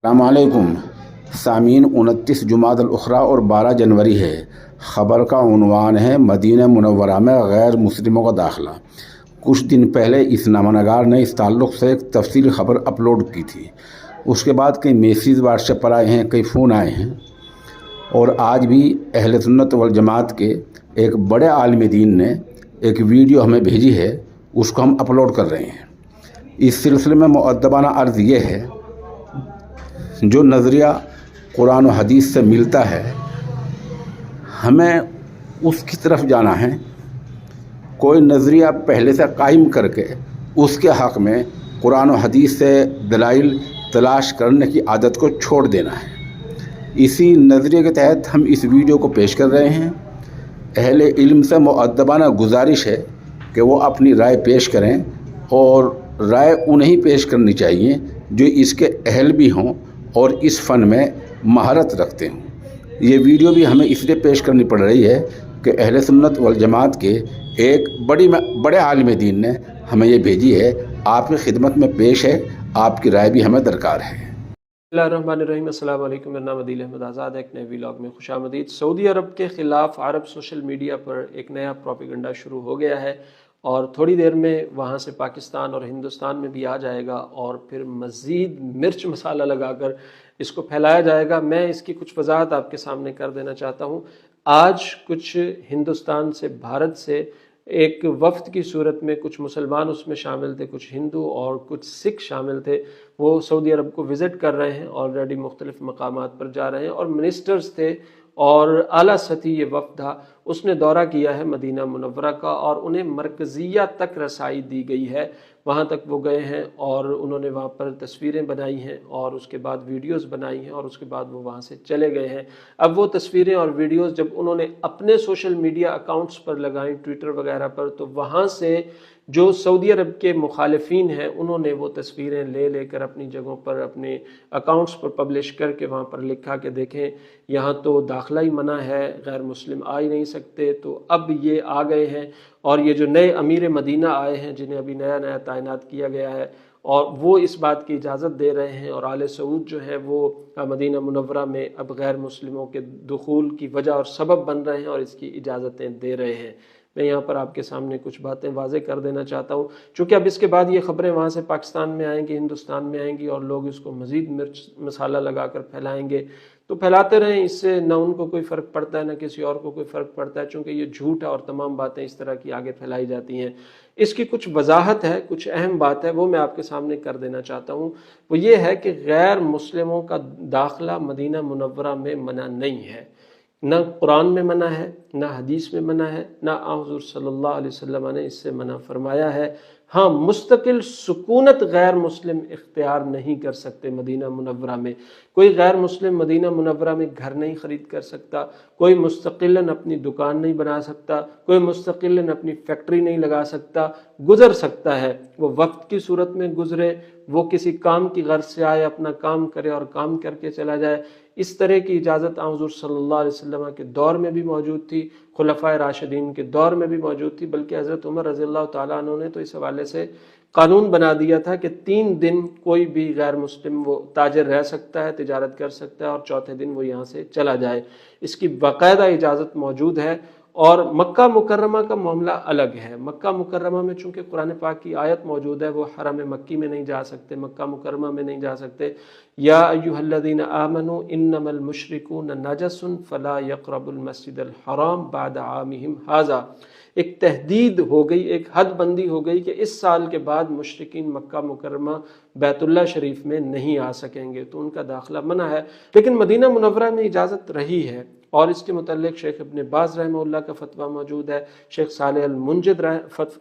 अस्सलामुअलैकुम सामीन 29 जुमादल उखरा और 12 जनवरी है। ख़बर का उन्वान है मदीना मुनव्वरा में गैर मुस्लिमों का दाखिला। कुछ दिन पहले इस नामनगार ने इस ताल्लुक़ से एक तफसीली ख़बर अपलोड की थी। उसके बाद कई मैसेज व्हाट्सएप पर आए हैं, कई फ़ोन आए हैं और आज भी अहले सुन्नत वल जमात के एक बड़े आलिम दीन ने एक वीडियो हमें भेजी है, उसको हम अपलोड कर रहे हैं। इस सिलसिले में मुअद्दबाना अर्ज़ ये है, जो नज़रिया कुरान और हदीस से मिलता है हमें उसकी तरफ जाना है। कोई नज़रिया पहले से कायम करके उसके हक़ में कुरान और हदीस से दलाइल तलाश करने की आदत को छोड़ देना है। इसी नज़रिए के तहत हम इस वीडियो को पेश कर रहे हैं। अहले इल्म से मुअद्दबाना गुजारिश है कि वो अपनी राय पेश करें और राय उन्हें पेश करनी चाहिए जो इसके अहल भी हों और इस फ़न में महारत रखते हों। ये वीडियो भी हमें इसलिए पेश करनी पड़ रही है कि अहले सुन्नत वल जमात के एक बड़े आलिम दीन ने हमें ये भेजी है। आपकी खिदमत में पेश है, आपकी राय भी हमें दरकार है। बिस्मिल्लाहिर्रहमानिर्रहीम। अस्सलाम वालेकुम। मेरा नाम अदील अहमद आज़ाद है। एक नए व्लॉग में खुशामदीद। सऊदी अरब के ख़िलाफ़ अरब सोशल मीडिया पर एक नया प्रोपेगेंडा शुरू हो गया है और थोड़ी देर में वहाँ से पाकिस्तान और हिंदुस्तान में भी आ जाएगा और फिर मज़ीद मिर्च मसाला लगाकर इसको फैलाया जाएगा। मैं इसकी कुछ वजाहत आपके सामने कर देना चाहता हूँ। आज कुछ हिंदुस्तान से, भारत से एक वफ़द की सूरत में कुछ मुसलमान उसमें शामिल थे, कुछ हिंदू और कुछ सिख शामिल थे। वो सऊदी अरब को विज़िट कर रहे हैं, ऑलरेडी मुख्तलिफ़ मकामात पर जा रहे हैं और मिनिस्टर्स थे और आला सतही ये वफ़द था, उसने दौरा किया है मदीना मुनव्वरा का और उन्हें मरकज़िया तक रसाई दी गई है। वहाँ तक वो गए हैं और उन्होंने वहाँ पर तस्वीरें बनाई हैं और उसके बाद वीडियोस बनाई हैं और उसके बाद वो वहाँ से चले गए हैं। अब वो तस्वीरें और वीडियोस जब उन्होंने अपने सोशल मीडिया अकाउंट्स पर लगाई, ट्विटर वगैरह पर, तो वहाँ से जो सऊदी अरब के मुखालिफिन हैं उन्होंने वो तस्वीरें लेकर अपनी जगहों पर, अपने अकाउंट्स पर पब्लिश करके वहाँ पर लिखा कि देखें यहाँ तो दाखिला ही मना है, गैर मुस्लिम आ ही नहीं सकते। तो अब ये आ गए हैं और ये जो नए अमीर मदीना आए हैं जिन्हें अभी नया नया तैनात किया गया है और वो इस बात की इजाज़त दे रहे हैं और आले सऊद जो है वो मदीना मुनव्वरा में अब गैर मुस्लिमों के दुखूल की वजह और सबब बन रहे हैं और इसकी इजाज़तें दे रहे हैं। मैं यहाँ पर आपके सामने कुछ बातें वाज़े कर देना चाहता हूँ, चूँकि अब इसके बाद ये ख़बरें वहाँ से पाकिस्तान में आएंगी, हिंदुस्तान में आएंगी और लोग इसको मज़ीद मिर्च मसाला लगाकर फैलाएंगे। तो फैलाते रहें, इससे न उनको कोई फ़र्क पड़ता है न किसी और को कोई फ़र्क पड़ता है, चूँकि ये झूठ है और तमाम बातें इस तरह की आगे फैलाई जाती हैं। इसकी कुछ वजाहत है, कुछ अहम बात है, वो मैं आपके सामने कर देना चाहता हूँ। वो ये है कि गैर मुस्लिमों का दाखिला मदीना मुनव्वरा में मना नहीं है, न कुरान में मना है, न हदीस में मना है, न हुज़ूर सल्लल्लाहु अलैहि वसल्लम ने इससे मना फरमाया है। हाँ, मुस्तकिल सुकूनत गैर मुस्लिम इख्तियार नहीं कर सकते मदीना मुनव्वरा में। कोई गैर मुस्लिम मदीना मुनव्वरा में घर नहीं ख़रीद कर सकता, कोई मुस्तकिलन अपनी दुकान नहीं बना सकता, कोई मुस्तकिलन अपनी फैक्ट्री नहीं लगा सकता। गुज़र सकता है, वो वक्त की सूरत में गुज़रे, वो किसी काम की गर्ज से आए, अपना काम करे और काम करके चला जाए। इस तरह की इजाज़त हुज़ूर सल्लल्लाहु अलैहि वसल्लम के दौर में भी मौजूद थी, खुलफ़ाए राशिदीन के दौर में भी मौजूद थी, बल्कि हज़रत उमर रज़ियल्लाहु ताला अन्हु ने तो इस हवाले से कानून बना दिया था कि 3 दिन कोई भी गैर मुस्लिम वो ताजर रह सकता है, तिजारत कर सकता है और चौथे दिन वो यहाँ से चला जाए। इसकी बाकायदा इजाज़त मौजूद है। और मक्का मुकर्रमा का मामला अलग है। मक्का मुकर्रमा में चूँकि कुरान पाक की आयत मौजूद है, वो हरम मक्की में नहीं जा सकते, मक्का मुकर्रमा में नहीं जा सकते। या अय्युहल्लज़ीना आमनू इन्नमल मुशरिकून नजसुन फला यक़रबुल मस्जिदल हराम बाद आमिहिम हाज़ा। एक तहदीद हो गई, एक हद बंदी हो गई कि इस साल के बाद मुशरिकीन मक्का मुकर्रमा बैतुल्लाह शरीफ में नहीं आ सकेंगे, तो उनका दाखिला मना है। लेकिन मदीना मुनव्वरा में इजाज़त रही है और इसके मुतल्लिक़ शेख इब्न बाज़ रहमहुल्लाह का फ़तवा मौजूद है, शेख सालेह अल मुंजिद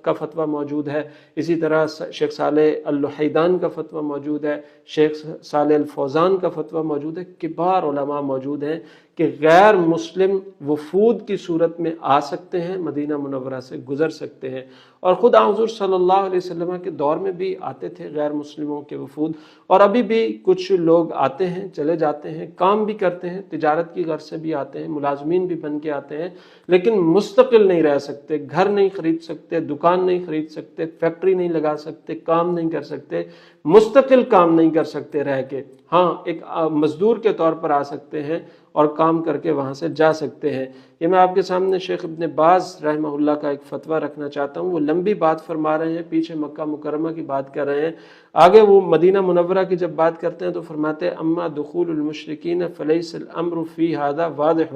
का फ़तवा मौजूद है, इसी तरह शेख सालेह अल लुहैदान का फ़तवा मौजूद है, शेख सालेह अल फौज़ान का फ़तवा मौजूद है। किबार उलमा मौजूद हैं कि गैर मुस्लिम वफूद की सूरत में आ सकते हैं, मदीना मुनव्वरा से गुज़र सकते हैं। और ख़ुद हुज़ूर सल्लल्लाहु अलैहि वसल्लम के दौर में भी आते थे गैर मुस्लिमों के वफूद, और अभी भी कुछ लोग आते हैं, चले जाते हैं, काम भी करते हैं, तिजारत की गर्ज से भी आते हैं, मुलाजमीन भी बन के आते हैं, लेकिन मुस्तकिल नहीं रह सकते, घर नहीं ख़रीद सकते, दुकान नहीं ख़रीद सकते, फैक्ट्री नहीं लगा सकते, काम नहीं कर सकते। مستقل کام نہیں کر سکتے رہ کے، ہاں ایک مزدور کے طور پر آ سکتے ہیں اور کام کر کے وہاں سے جا سکتے ہیں۔ یہ میں آپ کے سامنے شیخ ابن باز رحمہ اللہ کا ایک فتویٰ رکھنا چاہتا ہوں۔ وہ لمبی بات فرما رہے ہیں، پیچھے مکہ مکرمہ کی بات کر رہے ہیں، آگے وہ مدینہ منورہ کی جب بات کرتے ہیں تو فرماتے ہیں اما دخول المشرکین فلیس الامر فی ھذا واضح۔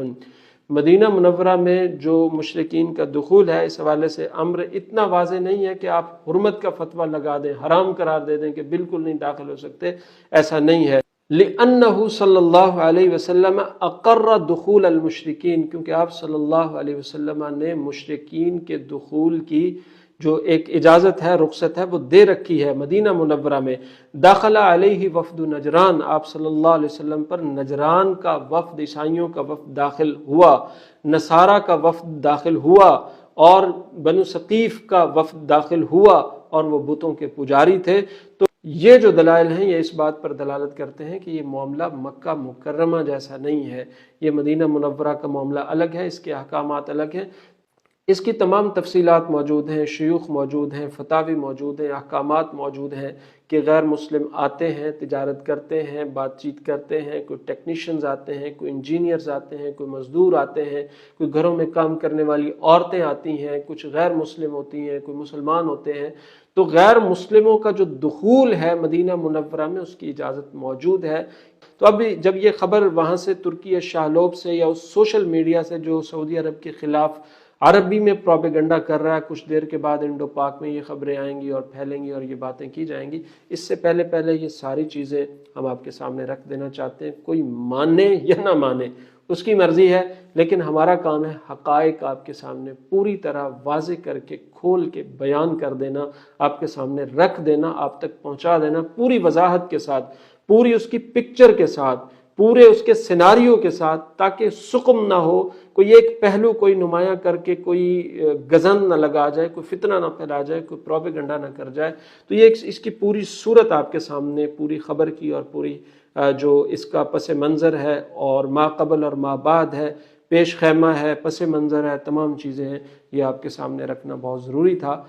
مدینہ منورہ میں جو مشرکین کا دخول ہے اس حوالے سے امر اتنا واضح نہیں ہے کہ آپ حرمت کا فتویٰ لگا دیں، حرام قرار دے دیں کہ بالکل نہیں داخل ہو سکتے، ایسا نہیں ہے۔ لِأَنَّهُ صلی اللہ علیہ وسلم اقر دخول المشرکین، کیونکہ آپ صلی اللہ علیہ وسلم نے مشرکین کے دخول کی جو ایک اجازت ہے، رخصت ہے، وہ دے رکھی ہے مدینہ منورہ میں۔ داخل علیہ وفد نجران، آپ صلی اللہ علیہ وسلم پر نجران کا وفد، عیسائیوں کا وفد داخل ہوا، نصارہ کا وفد داخل ہوا، اور بنو ثقیف کا وفد داخل ہوا، اور وہ بتوں کے پجاری تھے۔ تو یہ جو دلائل ہیں یہ اس بات پر دلالت کرتے ہیں کہ یہ معاملہ مکہ مکرمہ جیسا نہیں ہے، یہ مدینہ منورہ کا معاملہ الگ ہے، اس کے احکامات الگ ہیں، اس کی تمام تفصیلات موجود ہیں، شیوخ موجود ہیں، فتاوی موجود ہیں، احکامات موجود ہیں کہ غیر مسلم آتے ہیں، تجارت کرتے ہیں، بات چیت کرتے ہیں، کوئی ٹیکنیشینز آتے ہیں، کوئی انجینئرز آتے ہیں، کوئی مزدور آتے ہیں، کوئی گھروں میں کام کرنے والی عورتیں آتی ہیں، کچھ غیر مسلم ہوتی ہیں، کوئی مسلمان ہوتے ہیں۔ تو غیر مسلموں کا جو دخول ہے مدینہ منورہ میں اس کی اجازت موجود ہے۔ تو اب جب یہ خبر وہاں سے ترکی شاہلوب سے یا اس سوشل میڈیا سے جو سعودی عرب کے خلاف عربی میں پروپیگنڈا کر رہا ہے، کچھ دیر کے بعد انڈو پاک میں یہ خبریں آئیں گی اور پھیلیں گی اور یہ باتیں کی جائیں گی، اس سے پہلے یہ ساری چیزیں ہم آپ کے سامنے رکھ دینا چاہتے ہیں۔ کوئی مانے یا نہ مانے اس کی مرضی ہے، لیکن ہمارا کام ہے حقائق آپ کے سامنے پوری طرح واضح کر کے کھول کے بیان کر دینا، آپ کے سامنے رکھ دینا، آپ تک پہنچا دینا پوری وضاحت کے ساتھ، پوری اس کی پکچر کے ساتھ، پورے اس کے سیناریو کے ساتھ، تاکہ سقم نہ ہو، کوئی ایک پہلو کوئی نمایاں کر کے کوئی گزن نہ لگا جائے، کوئی فتنہ نہ پھیلا جائے، کوئی پروپیگنڈا نہ کر جائے۔ تو یہ اس کی پوری صورت آپ کے سامنے، پوری خبر کی اور پوری جو اس کا پس منظر ہے اور ما قبل اور ما بعد ہے، پیش خیمہ ہے، پس منظر ہے، تمام چیزیں ہیں، یہ آپ کے سامنے رکھنا بہت ضروری تھا۔